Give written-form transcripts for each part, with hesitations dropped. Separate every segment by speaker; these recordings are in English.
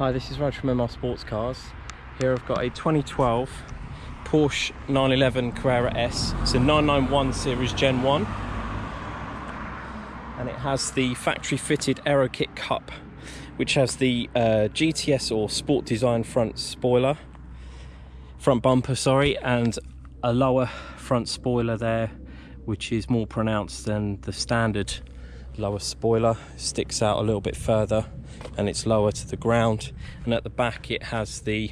Speaker 1: Hi, this is Raj from MR Sportscars. Here I've got a 2012 Porsche 911 Carrera S. It's a 991 series Gen 1. And it has the factory fitted Aerokit Cup, which has the GTS or Sport Design front bumper, and a lower front spoiler there, which is more pronounced than the standard lower spoiler. Sticks out a little bit further and it's lower to the ground, and at the back it has the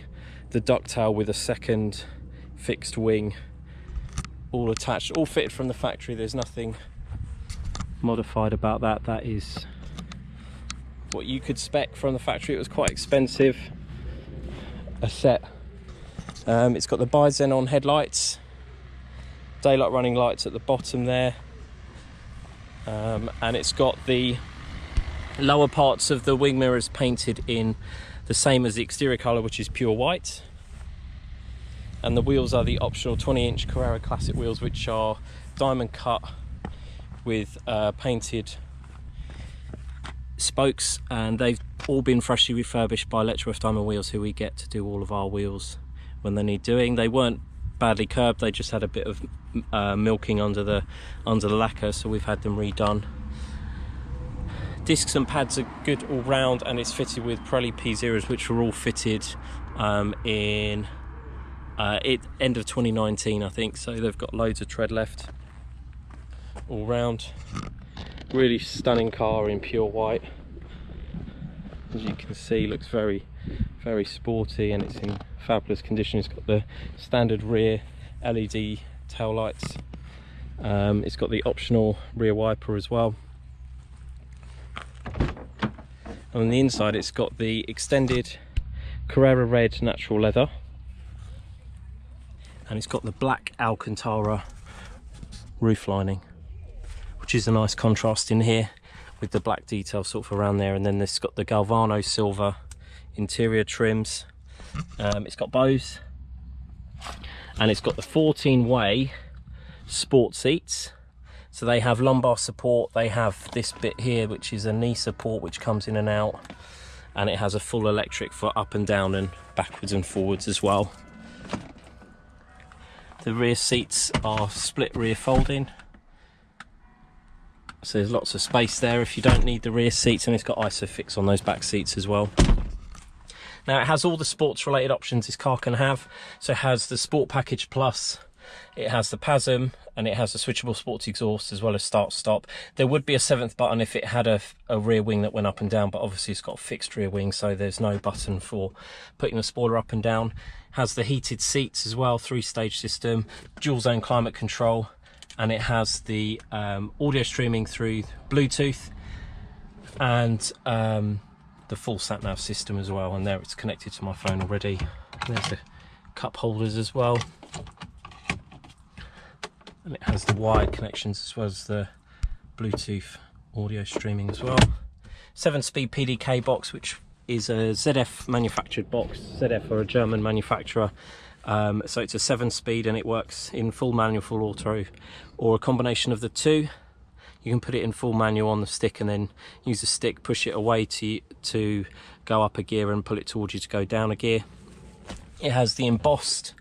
Speaker 1: ducktail with a second fixed wing, all attached, all fitted from the factory. There's nothing modified about that. That is what you could spec from the factory. It was quite expensive a set. It's got the bi-xenon headlights, daylight running lights at the bottom there, and it's got the lower parts of the wing mirrors painted in the same as the exterior colour, which is pure white, and the wheels are the optional 20-inch Carrera Classic wheels, which are diamond cut with painted spokes, and they've all been freshly refurbished by Electro F Diamond Wheels, who we get to do all of our wheels when they need doing. They weren't badly curbed, they just had a bit of milking under the lacquer, so we've had them redone. Discs and pads are good all round, and it's fitted with Pirelli P0s, which were all fitted in end of 2019, I think, so they've got loads of tread left all round. Really stunning car in pure white, as you can see. Looks very sporty, and it's in fabulous condition. It's got the standard rear LED tail lights. It's got the optional rear wiper as well. On the inside it's got the extended Carrera Red Natural leather, and it's got the black Alcantara roof lining, which is a nice contrast in here with the black detail sort of around there. And then it's got the Galvano silver interior trims. It's got BOSE, and it's got the 14-way sport seats. So they have lumbar support, they have this bit here which is a knee support which comes in and out, and it has a full electric for up and down and backwards and forwards as well. The rear seats are split rear folding, so there's lots of space there if you don't need the rear seats, and it's got ISOFIX on those back seats as well. Now it has all the sports related options this car can have. So it has the Sport Package Plus, it has the PASM, and it has the Switchable Sports Exhaust, as well as start stop. There would be a 7th button if it had a rear wing that went up and down, but obviously it's got a fixed rear wing, so there's no button for putting the spoiler up and down. Has the heated seats as well, 3-stage system, dual zone climate control, and it has the audio streaming through Bluetooth, and the full Satnav system as well. And there, it's connected to my phone already. There's the cup holders as well, and it has the wired connections as well as the Bluetooth audio streaming as well. 7-speed PDK box, which is a ZF manufactured box. ZF are a German manufacturer, so it's a 7-speed, and it works in full manual, full auto, or a combination of the two. You can put it in full manual on the stick, and then use the stick, push it away to go up a gear, and pull it towards you to go down a gear. It has the embossed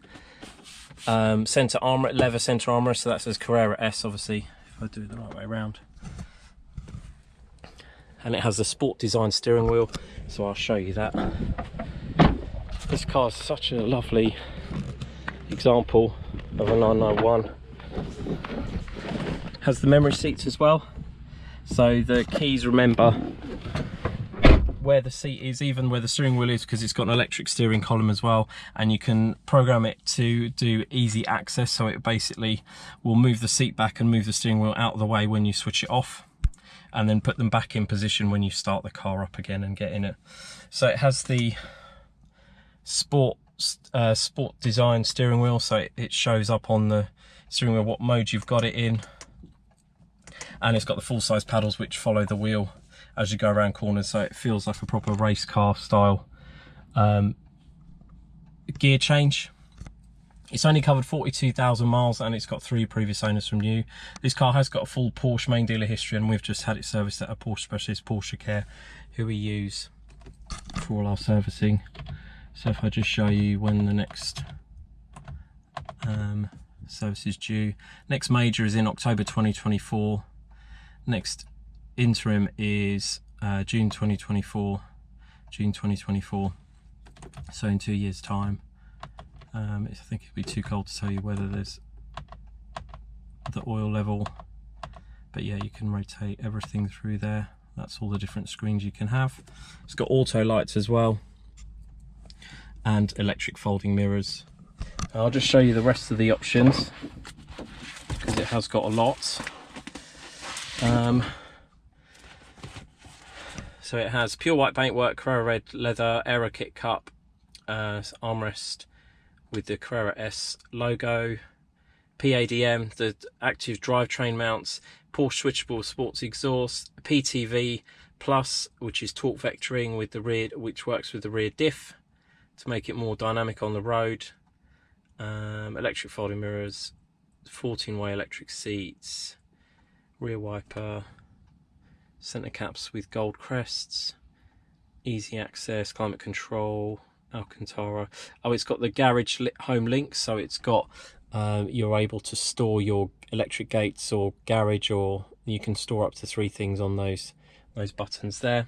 Speaker 1: leather center armrest, so that says Carrera S, obviously, if I do it the right way around. And it has the sport design steering wheel, so I'll show you that. This car is such a lovely example of a 991. Has the memory seats as well, so the keys remember where the seat is, even where the steering wheel is, because it's got an electric steering column as well, and you can program it to do easy access, so it basically will move the seat back and move the steering wheel out of the way when you switch it off, and then put them back in position when you start the car up again and get in it. So it has the sport design steering wheel, so it shows up on the steering wheel what mode you've got it in, and it's got the full-size paddles which follow the wheel as you go around corners, so it feels like a proper race car style gear change. It's only covered 42,000 miles, and it's got 3 previous owners from new. This car has got a full Porsche main dealer history, and we've just had it serviced at a Porsche specialist, Porsche Care, who we use for all our servicing. So if I just show you when the next service is due. Next major is in October 2024. Next interim is June 2024. So in 2 years' time. I think it'd be too cold to tell you whether there's the oil level, but yeah, you can rotate everything through there. That's all the different screens you can have. It's got auto lights as well and electric folding mirrors. I'll just show you the rest of the options because it has got a lot. So it has pure white paintwork, Carrera Red leather, Aerokit Cup, armrest with the Carrera S Logo, PADM, the Active Drivetrain Mounts, Porsche Switchable Sports Exhaust, PTV Plus, which is torque vectoring with the rear, which works with the rear diff to make it more dynamic on the road. Electric folding mirrors, 14-way electric seats, rear wiper, centre caps with gold crests, easy access, climate control, Alcantara. Oh, it's got the garage Homelink, so it's got you're able to store your electric gates or garage, or you can store up to 3 things on those buttons there.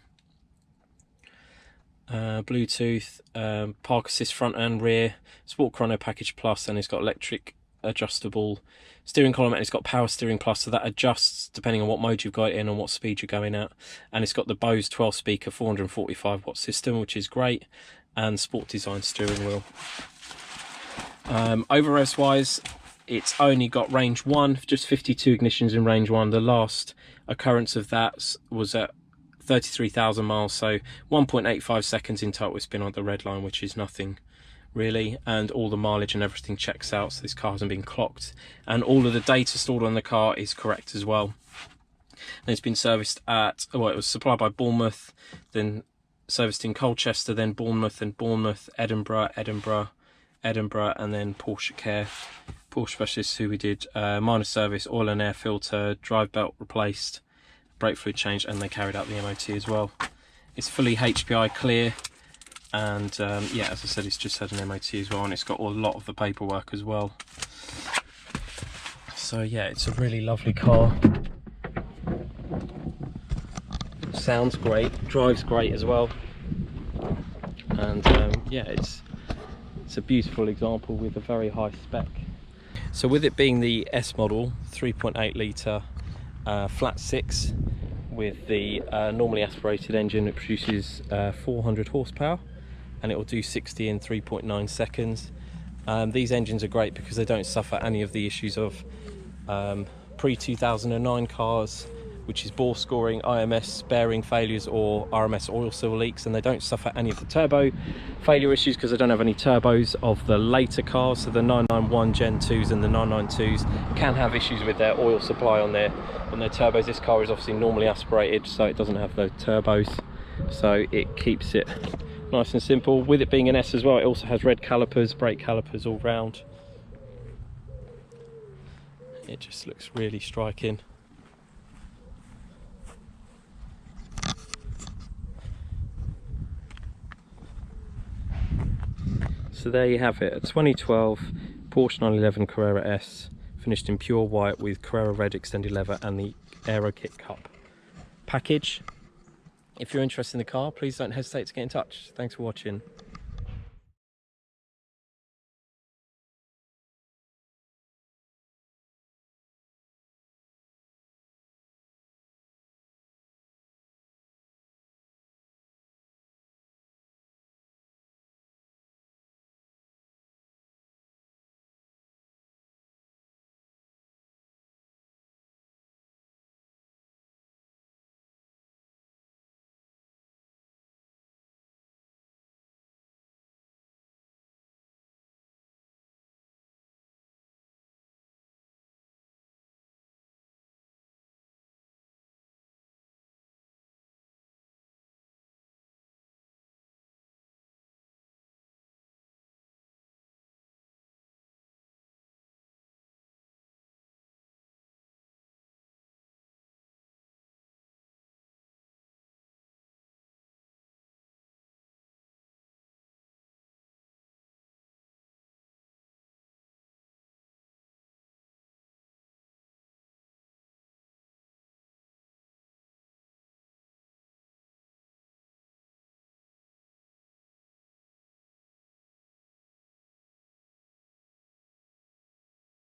Speaker 1: Bluetooth, ParkAssist Front and rear, Sport Chrono Package Plus, and it's got electric adjustable steering column, and it's got power steering plus, so that adjusts depending on what mode you've got it in and what speed you're going at. And it's got the BOSE 12 speaker 445 watt system, which is great, and sport design steering wheel. Over revs wise, it's only got range 1, just 52 ignitions in range 1. The last occurrence of that was at 33,000 miles, so 1.85 seconds in total spin on the red line, which is nothing really, and all the mileage and everything checks out, so this car hasn't been clocked, and all of the data stored on the car is correct as well. And it's been serviced at, well, it was supplied by Bournemouth, then serviced in Colchester, then Bournemouth, Edinburgh, and then Porsche Care, Porsche Specialists, who we did minor service, oil and air filter, drive belt replaced, brake fluid changed, and they carried out the MOT as well. It's fully HPI clear, and yeah, as I said, it's just had an MOT as well, and it's got a lot of the paperwork as well. So yeah, it's a really lovely car. Sounds great, drives great as well, and yeah, it's a beautiful example with a very high spec. So with it being the S model, 3.8 litre flat 6 with the normally aspirated engine, it produces 400 horsepower, and it will do 60 in 3.9 seconds. These engines are great because they don't suffer any of the issues of pre-2009 cars, which is bore scoring, IMS bearing failures, or RMS oil seal leaks, and they don't suffer any of the turbo failure issues because they don't have any turbos of the later cars. So the 991 Gen 2s and the 992s can have issues with their oil supply on their turbos. This car is obviously normally aspirated, so it doesn't have those turbos, so it keeps it nice and simple. With it being an S as well, it also has red calipers, brake calipers all round. It just looks really striking. So there you have it, a 2012 Porsche 911 Carrera S, finished in pure white with Carrera Red extended leather and the Aerokit Cup package. If you're interested in the car, please don't hesitate to get in touch. Thanks for watching.